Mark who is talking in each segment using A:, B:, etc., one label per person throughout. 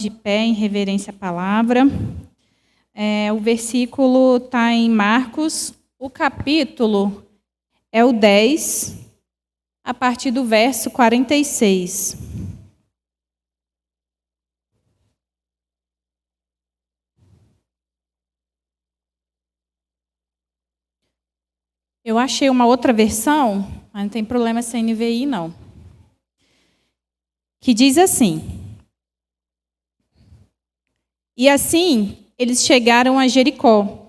A: De pé em reverência à palavra. O versículo está em Marcos, o capítulo é o 10, a partir do verso 46. Eu achei uma outra versão, mas não tem problema essa NVI, não. Que diz assim: E assim eles chegaram a Jericó.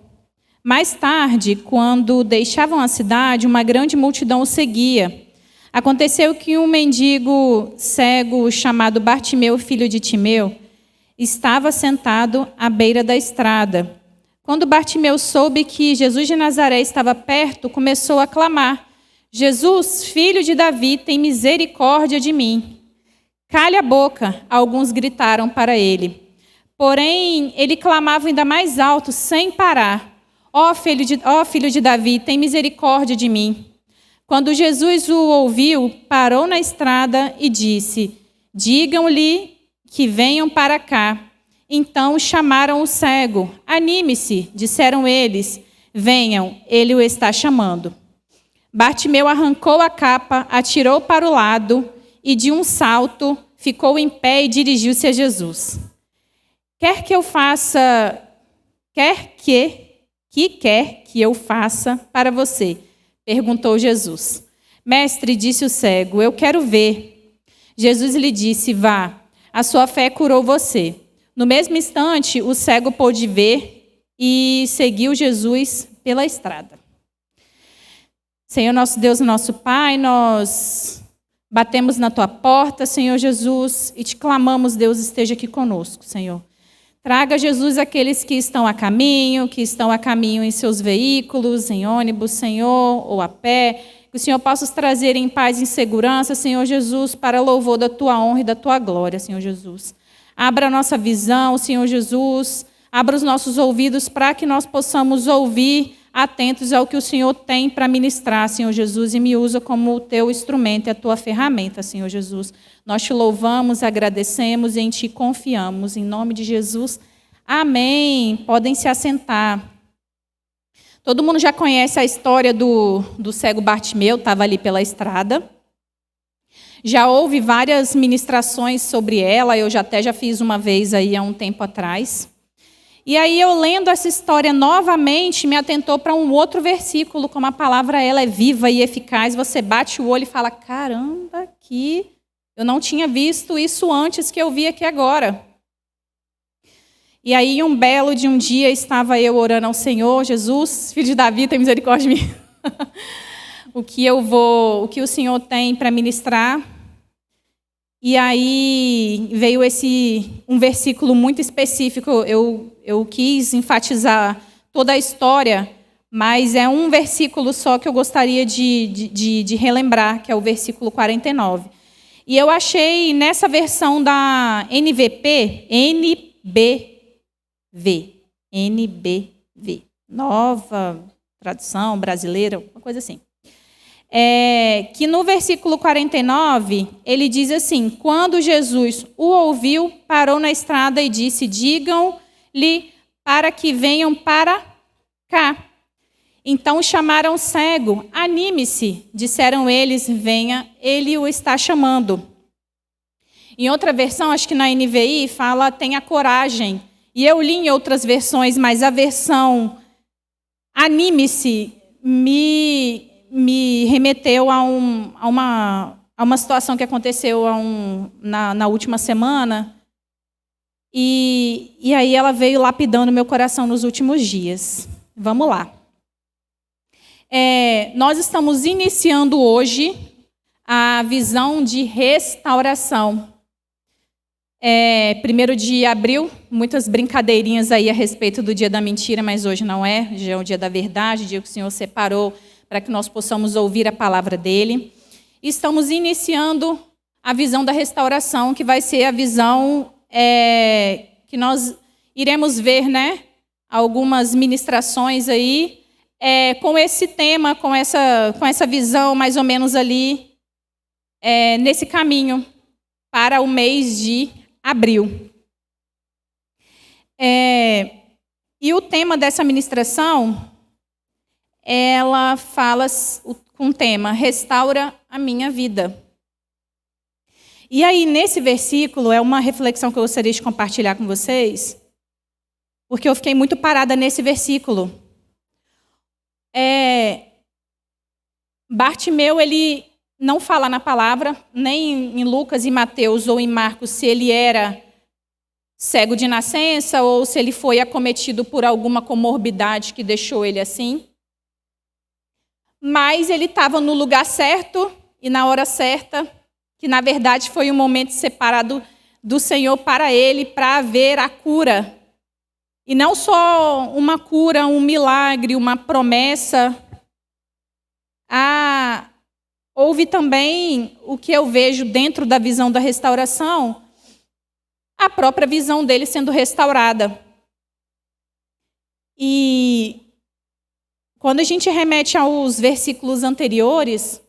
A: Mais tarde, quando deixavam a cidade, uma grande multidão os seguia. Aconteceu que um mendigo cego chamado Bartimeu, filho de Timeu, estava sentado à beira da estrada. Quando Bartimeu soube que Jesus de Nazaré estava perto, começou a clamar: Jesus, filho de Davi, tem misericórdia de mim. Cale a boca, alguns gritaram para ele. Porém, ele clamava ainda mais alto, sem parar: Ó filho de Davi, tem misericórdia de mim. Quando Jesus o ouviu, parou na estrada e disse: Digam-lhe que venham para cá. Então chamaram o cego. Anime-se, disseram eles. Venham, ele o está chamando. Bartimeu arrancou a capa, atirou para o lado e, de um salto, ficou em pé e dirigiu-se a Jesus. Quer que eu faça para você? Perguntou Jesus. Mestre, disse o cego, eu quero ver. Jesus lhe disse, vá, a sua fé curou você. No mesmo instante, o cego pôde ver e seguiu Jesus pela estrada. Senhor nosso Deus e nosso Pai, nós batemos na tua porta, Senhor Jesus, e te clamamos, Deus, esteja aqui conosco, Senhor. Traga, Jesus, aqueles que estão a caminho em seus veículos, em ônibus, Senhor, ou a pé. Que o Senhor possa os trazer em paz e em segurança, Senhor Jesus, para louvor da tua honra e da tua glória, Senhor Jesus. Abra a nossa visão, Senhor Jesus. Abra os nossos ouvidos para que nós possamos ouvir atentos ao que o Senhor tem para ministrar, Senhor Jesus, e me usa como o teu instrumento e a tua ferramenta, Senhor Jesus. Nós te louvamos, agradecemos e em ti confiamos. Em nome de Jesus, amém. Podem se assentar. Todo mundo já conhece a história do cego Bartimeu, estava ali pela estrada. Já houve várias ministrações sobre ela, eu já fiz uma vez aí há um tempo atrás. E aí eu lendo essa história novamente, me atentou para um outro versículo, como a palavra ela é viva e eficaz, você bate o olho e fala, caramba, que eu não tinha visto isso antes que eu vi aqui agora. E aí um belo de um dia estava eu orando ao Senhor, Jesus, filho de Davi, tem misericórdia de mim. o que o Senhor tem para ministrar. E aí veio um versículo muito específico, eu quis enfatizar toda a história, mas é um versículo só que eu gostaria de relembrar, que é o versículo 49. E eu achei nessa versão da NBV, nova tradução brasileira, uma coisa assim. Que no versículo 49, ele diz assim, quando Jesus o ouviu, parou na estrada e disse, digam-lhe para que venham para cá. Então chamaram o cego, anime-se, disseram eles, venha, ele o está chamando. Em outra versão, acho que na NVI, fala, tenha coragem. E eu li em outras versões, mas a versão anime-se me remeteu a uma situação que aconteceu na última semana. E aí ela veio lapidando meu coração nos últimos dias. Vamos lá. Nós estamos iniciando hoje a visão de restauração. 1º de abril, muitas brincadeirinhas aí a respeito do dia da mentira, mas hoje não é. Hoje é o dia da verdade, o dia que o Senhor separou para que nós possamos ouvir a palavra dele. Estamos iniciando a visão da restauração, que vai ser a visão que nós iremos ver, né? Algumas ministrações aí, com esse tema, com essa visão mais ou menos ali, nesse caminho para o mês de abril. E o tema dessa ministração, ela fala com o tema, restaura a minha vida. E aí, nesse versículo, é uma reflexão que eu gostaria de compartilhar com vocês, porque eu fiquei muito parada nesse versículo. Bartimeu, ele não fala na palavra, nem em Lucas e Mateus ou em Marcos, se ele era cego de nascença ou se ele foi acometido por alguma comorbidade que deixou ele assim. Mas ele estava no lugar certo e na hora certa, que na verdade foi um momento separado do Senhor para ele, para haver a cura. E não só uma cura, um milagre, uma promessa. Houve também o que eu vejo dentro da visão da restauração, a própria visão dele sendo restaurada. E quando a gente remete aos versículos anteriores,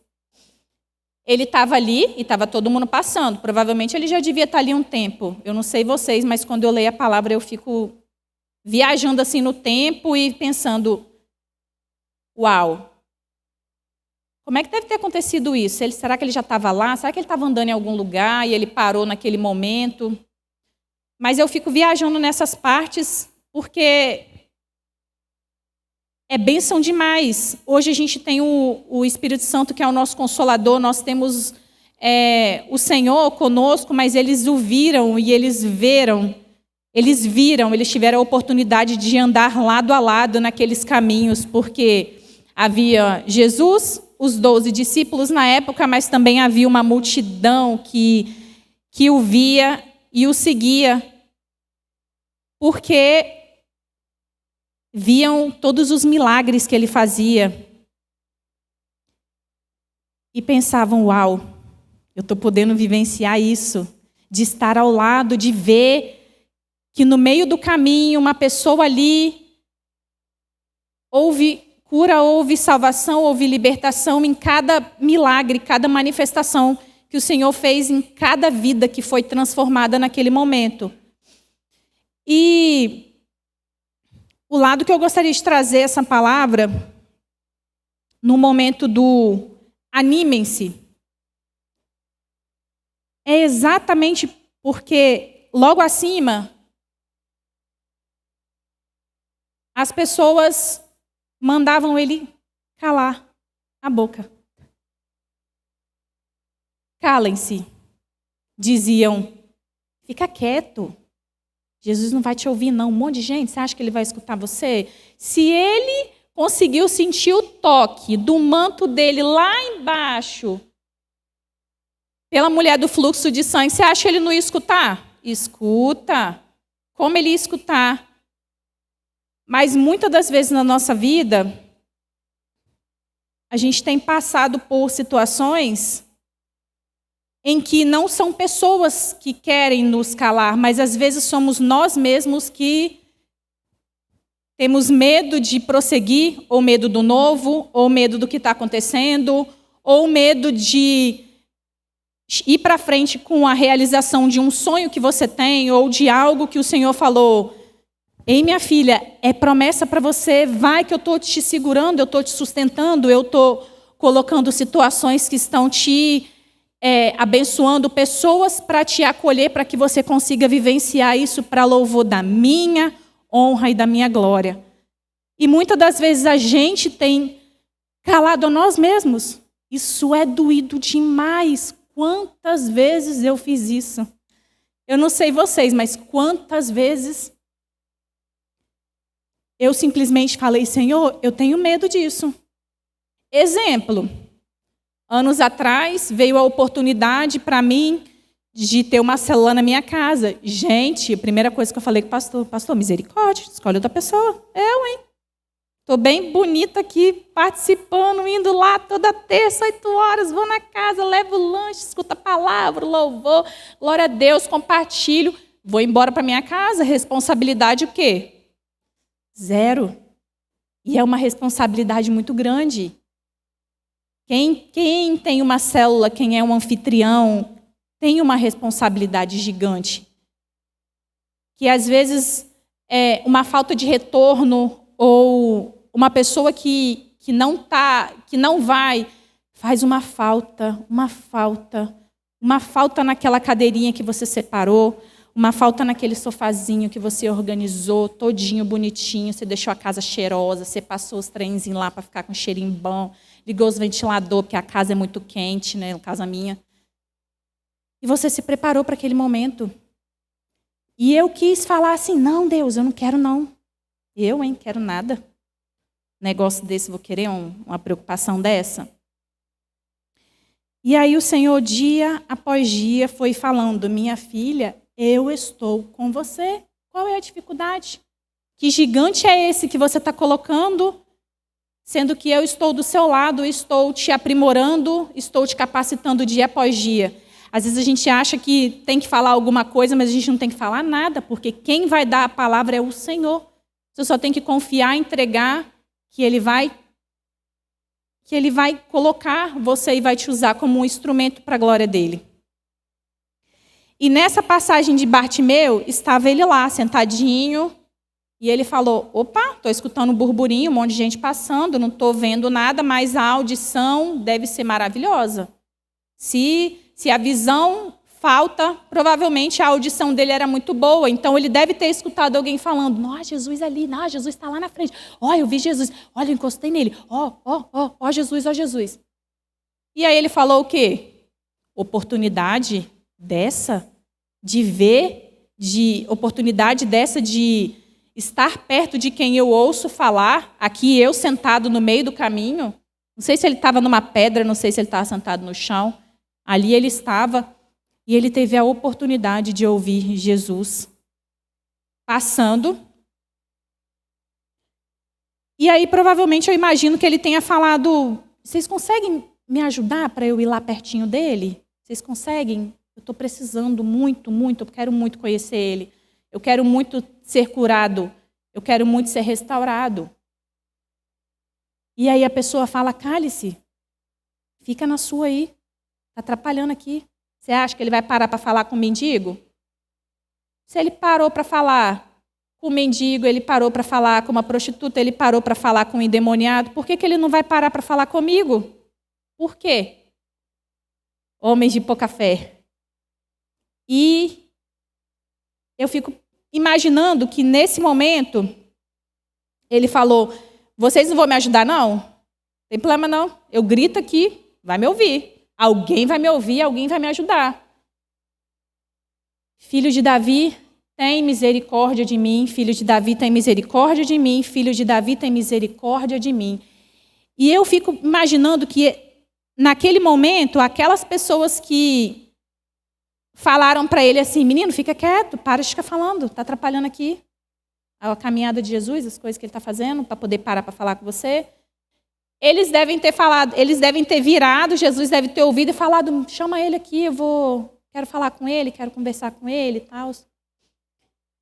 A: ele estava ali e estava todo mundo passando. Provavelmente ele já devia estar ali um tempo. Eu não sei vocês, mas quando eu leio a palavra eu fico viajando assim no tempo e pensando, uau, como é que deve ter acontecido isso? Será que ele já estava lá? Será que ele estava andando em algum lugar e ele parou naquele momento? Mas eu fico viajando nessas partes porque é bênção demais. Hoje a gente tem o Espírito Santo, que é o nosso Consolador. Nós temos o Senhor conosco, mas eles o viram e eles viram. Eles tiveram a oportunidade de andar lado a lado naqueles caminhos, porque havia Jesus, os 12 discípulos na época, mas também havia uma multidão que o via e o seguia, porque viam todos os milagres que ele fazia e pensavam, uau, eu estou podendo vivenciar isso, de estar ao lado, de ver que no meio do caminho uma pessoa ali houve cura, houve salvação, houve libertação em cada milagre, cada manifestação que o Senhor fez em cada vida que foi transformada naquele momento. E o lado que eu gostaria de trazer essa palavra, no momento do animem-se, é exatamente porque logo acima as pessoas mandavam ele calar a boca. Calem-se, diziam, fica quieto. Jesus não vai te ouvir, não. Um monte de gente, você acha que ele vai escutar você? Se ele conseguiu sentir o toque do manto dele lá embaixo, pela mulher do fluxo de sangue, você acha que ele não ia escutar? Escuta. Como ele ia escutar? Mas muitas das vezes na nossa vida, a gente tem passado por situações em que não são pessoas que querem nos calar, mas às vezes somos nós mesmos que temos medo de prosseguir, ou medo do novo, ou medo do que está acontecendo, ou medo de ir para frente com a realização de um sonho que você tem, ou de algo que o Senhor falou. Ei, minha filha, é promessa para você, vai que eu estou te segurando, eu estou te sustentando, eu estou colocando situações que estão te abençoando, pessoas para te acolher, para que você consiga vivenciar isso para louvor da minha honra e da minha glória. E muitas das vezes a gente tem calado a nós mesmos. Isso é doído demais. Quantas vezes eu fiz isso? Eu não sei vocês, mas quantas vezes eu simplesmente falei, Senhor, eu tenho medo disso. Exemplo, anos atrás veio a oportunidade para mim de ter uma célula na minha casa. Gente, a primeira coisa que eu falei com o pastor, misericórdia, escolhe outra pessoa. Eu, hein? Estou bem bonita aqui, participando, indo lá toda terça, 8 horas, vou na casa, levo lanche, escuto a palavra, louvor, glória a Deus, compartilho, vou embora para minha casa. Responsabilidade o quê? 0. E é uma responsabilidade muito grande. Quem tem uma célula, quem é um anfitrião, tem uma responsabilidade gigante. Que às vezes uma falta de retorno, ou uma pessoa que não vai, faz uma falta naquela cadeirinha que você separou, uma falta naquele sofazinho que você organizou, todinho, bonitinho, você deixou a casa cheirosa, você passou os trenzinhos lá para ficar com cheirinho bom, ligou os ventiladores, porque a casa é muito quente, né, no caso a minha. E você se preparou para aquele momento. E eu quis falar assim, não, Deus, eu não quero não. Quero nada. Negócio desse, vou querer uma preocupação dessa? E aí o Senhor, dia após dia, foi falando, minha filha, eu estou com você. Qual é a dificuldade? Que gigante é esse que você está colocando? Sendo que eu estou do seu lado, estou te aprimorando, estou te capacitando dia após dia. Às vezes a gente acha que tem que falar alguma coisa, mas a gente não tem que falar nada, porque quem vai dar a palavra é o Senhor. Você só tem que confiar, entregar, que Ele vai colocar você e vai te usar como um instrumento para a glória dEle. E nessa passagem de Bartimeu, estava ele lá, sentadinho, e ele falou, opa, estou escutando um burburinho, um monte de gente passando, não estou vendo nada, mas a audição deve ser maravilhosa. Se a visão falta, provavelmente a audição dele era muito boa, então ele deve ter escutado alguém falando, nossa, Jesus ali, nossa, Jesus está lá na frente, ó, eu vi Jesus, olha, eu encostei nele, ó Jesus, ó Jesus. E aí ele falou o quê? Oportunidade dessa de ver, oportunidade dessa de estar perto de quem eu ouço falar, aqui eu sentado no meio do caminho, não sei se ele estava numa pedra, não sei se ele estava sentado no chão, ali ele estava, e ele teve a oportunidade de ouvir Jesus passando. E aí, provavelmente, eu imagino que ele tenha falado, vocês conseguem me ajudar para eu ir lá pertinho dele? Vocês conseguem? Eu estou precisando muito, eu quero muito conhecer ele. Eu quero muito ser curado. Eu quero muito ser restaurado. E aí a pessoa fala, cale-se, fica na sua aí, está atrapalhando aqui. Você acha que ele vai parar para falar com o mendigo? Se ele parou para falar com o mendigo, ele parou para falar com uma prostituta, ele parou para falar com um endemoniado, por que ele não vai parar para falar comigo? Por quê? Homens de pouca fé. E eu fico imaginando que nesse momento ele falou, vocês não vão me ajudar não? Não tem problema não, eu grito aqui, vai me ouvir. Alguém vai me ouvir, alguém vai me ajudar. Filho de Davi, tem misericórdia de mim. Filho de Davi, tem misericórdia de mim. Filho de Davi, tem misericórdia de mim. E eu fico imaginando que, naquele momento, aquelas pessoas que falaram para ele assim, menino, fica quieto, para de ficar falando, está atrapalhando aqui a caminhada de Jesus, as coisas que ele está fazendo, para poder parar para falar com você. Eles devem ter falado, eles devem ter virado, Jesus deve ter ouvido e falado, chama ele aqui, quero falar com ele, quero conversar com ele e tal.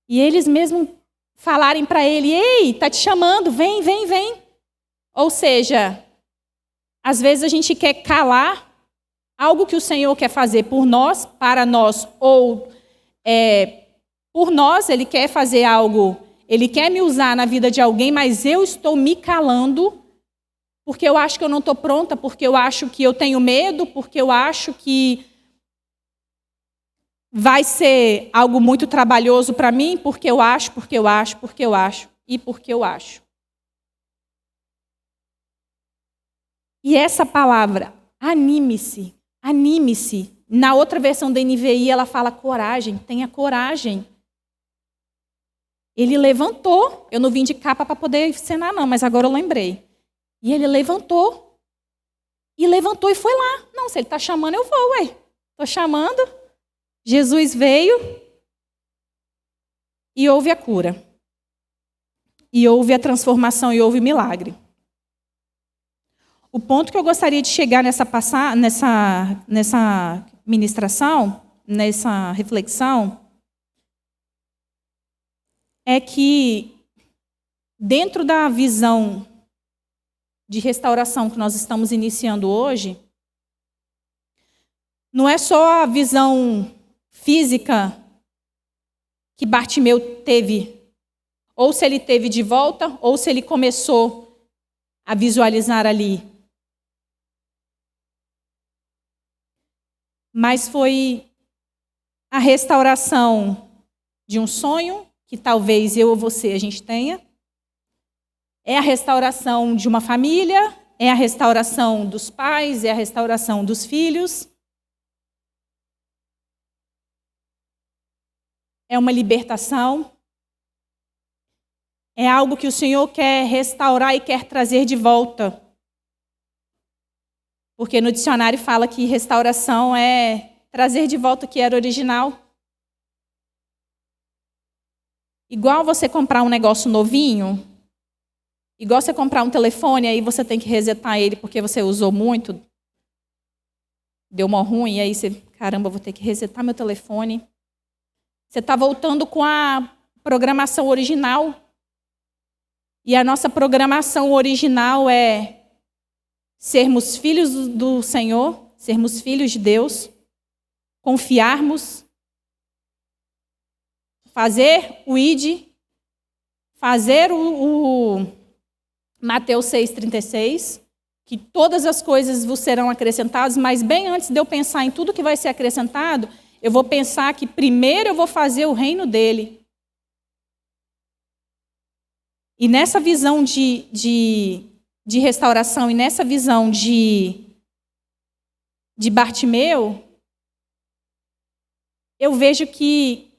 A: E eles mesmo falarem para ele, ei, está te chamando, vem. Ou seja, às vezes a gente quer calar algo que o Senhor quer fazer por nós, para nós, ou por nós, Ele quer fazer algo, Ele quer me usar na vida de alguém, mas eu estou me calando porque eu acho que eu não estou pronta, porque eu acho que eu tenho medo, porque eu acho que vai ser algo muito trabalhoso para mim, porque eu acho. E essa palavra, anime-se. Na outra versão da NVI, ela fala coragem, tenha coragem. Ele levantou, eu não vim de capa para poder encenar não, mas agora eu lembrei. E ele levantou e foi lá. Não, se ele está chamando, eu vou, ué. Estou chamando. Jesus veio e houve a cura. E houve a transformação e houve o milagre. O ponto que eu gostaria de chegar nessa ministração, nessa reflexão, é que dentro da visão de restauração que nós estamos iniciando hoje, não é só a visão física que Bartimeu teve ou se ele teve de volta, ou se ele começou a visualizar ali. Mas foi a restauração de um sonho, que talvez eu ou você a gente tenha. É a restauração de uma família, é a restauração dos pais, é a restauração dos filhos. É uma libertação. É algo que o Senhor quer restaurar e quer trazer de volta. Porque no dicionário fala que restauração é trazer de volta o que era original. Igual você comprar um negócio novinho, igual você comprar um telefone, aí você tem que resetar ele porque você usou muito, deu mó ruim, e aí você, caramba, vou ter que resetar meu telefone. Você está voltando com a programação original. E a nossa programação original é sermos filhos do Senhor, sermos filhos de Deus, confiarmos, fazer o ID, fazer o Mateus 6,36, que todas as coisas vos serão acrescentadas, mas bem antes de eu pensar em tudo que vai ser acrescentado, eu vou pensar que primeiro eu vou fazer o reino dele. E nessa visão de restauração, e nessa visão de Bartimeu, eu vejo que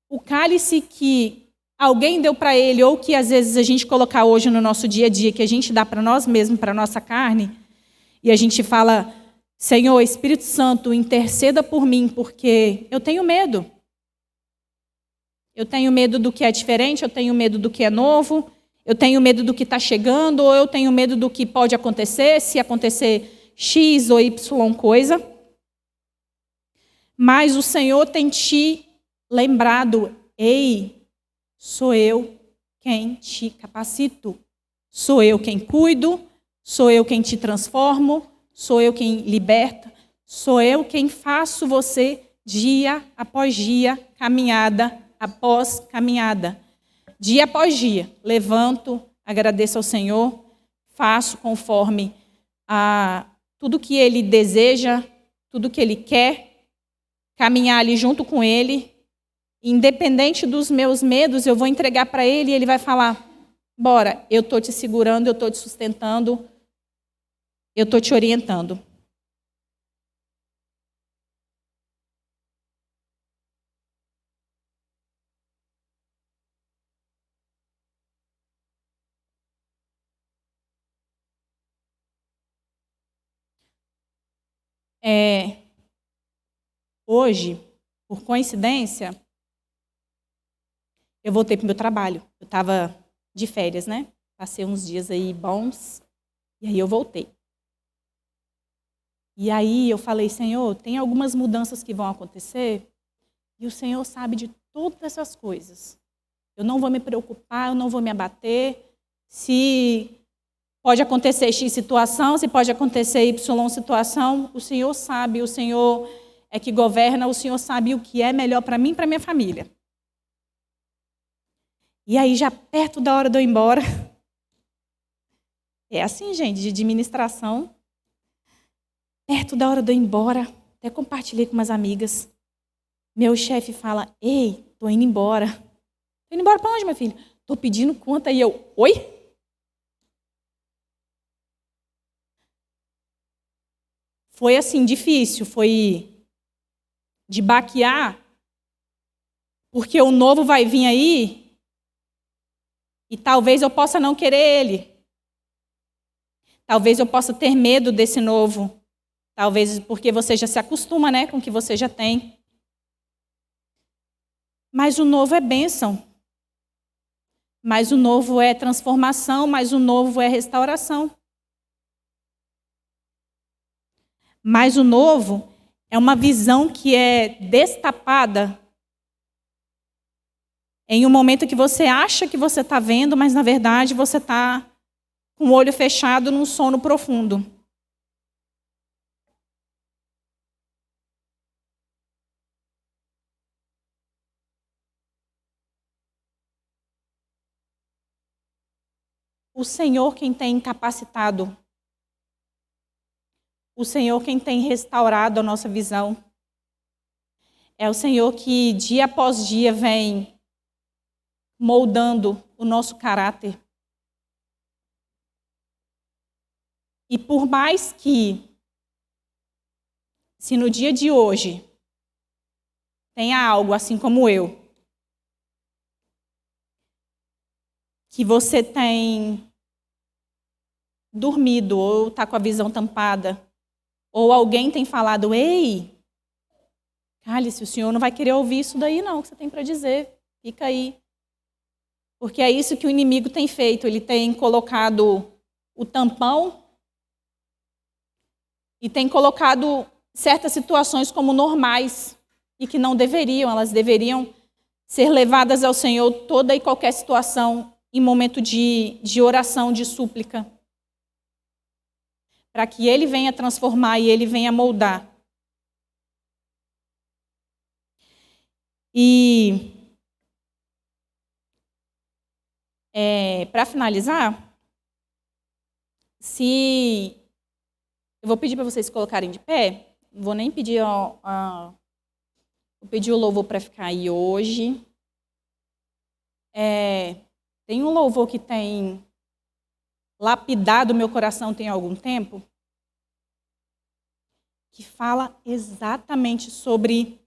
A: o cálice que alguém deu para ele, ou que às vezes a gente colocar hoje no nosso dia a dia, que a gente dá para nós mesmos, para a nossa carne, e a gente fala, Senhor, Espírito Santo, interceda por mim, porque eu tenho medo. Eu tenho medo do que é diferente, eu tenho medo do que é novo, eu tenho medo do que está chegando, ou eu tenho medo do que pode acontecer, se acontecer X ou Y coisa. Mas o Senhor tem te lembrado, ei, sou eu quem te capacito, sou eu quem cuido, sou eu quem te transformo, sou eu quem liberta, sou eu quem faço você dia após dia, caminhada após caminhada. Dia após dia, levanto, agradeço ao Senhor, faço conforme a tudo que Ele deseja, tudo que Ele quer, caminhar ali junto com Ele. Independente dos meus medos, eu vou entregar para Ele e Ele vai falar, bora, eu estou te segurando, eu estou te sustentando, eu estou te orientando. Hoje, por coincidência, eu voltei para o meu trabalho. Eu estava de férias, né? Passei uns dias aí bons, e aí eu voltei. E aí eu falei, Senhor, tem algumas mudanças que vão acontecer, e o Senhor sabe de todas essas coisas. Eu não vou me preocupar, eu não vou me abater, se pode acontecer X situação, se pode acontecer Y situação, o Senhor sabe, o Senhor é que governa, o Senhor sabe o que é melhor para mim e para minha família. E aí, já perto da hora de eu ir embora, é assim, gente, de administração, perto da hora de eu ir embora, até compartilhei com umas amigas, meu chefe fala, ei, tô indo embora. Tô indo embora para onde, meu filho? Tô pedindo conta. E eu, oi? Foi assim, difícil, foi de baquear, porque o novo vai vir aí e talvez eu possa não querer ele. Talvez eu possa ter medo desse novo. Talvez porque você já se acostuma, né, com o que você já tem. Mas o novo é bênção. Mas o novo é transformação, mas o novo é restauração. Mas o novo é uma visão que é destapada em um momento que você acha que você está vendo, mas na verdade você está com o olho fechado num sono profundo. o Senhor quem tem capacitado, o Senhor quem tem restaurado a nossa visão. É o Senhor que dia após dia vem moldando o nosso caráter. E por mais que, se no dia de hoje tenha algo assim como eu, que você tem dormido ou está com a visão tampada, ou alguém tem falado, ei, cale-se, o senhor não vai querer ouvir isso daí não, que você tem para dizer, fica aí. Porque é isso que o inimigo tem feito, ele tem colocado o tampão e tem colocado certas situações como normais e que não deveriam, elas deveriam ser levadas ao Senhor toda e qualquer situação em momento de oração, de súplica, para que Ele venha transformar e Ele venha moldar. E para finalizar, eu vou pedir para vocês colocarem de pé, não vou nem pedir vou pedir o louvor para ficar aí hoje. Tem um louvor que tem lapidado meu coração tem algum tempo, que fala exatamente sobre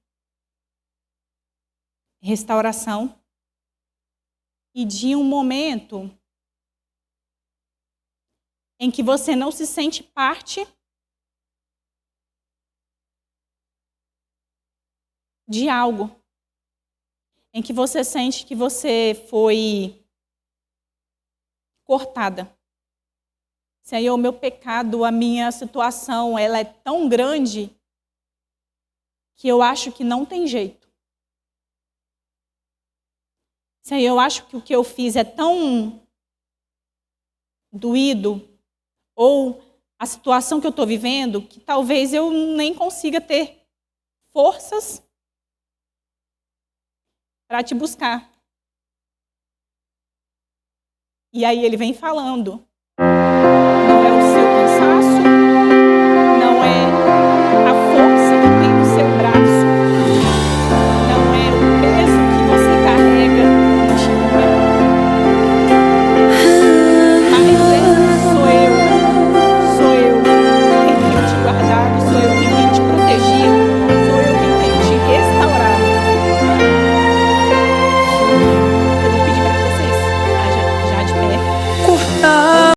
A: restauração e de um momento em que você não se sente parte de algo, em que você sente que você foi cortada. Senhor, o meu pecado, a minha situação, ela é tão grande que eu acho que não tem jeito. Senhor, eu acho que o que eu fiz é tão doído, ou a situação que eu estou vivendo, que talvez eu nem consiga ter forças para te buscar. E aí ele vem falando, não é o seu cansaço,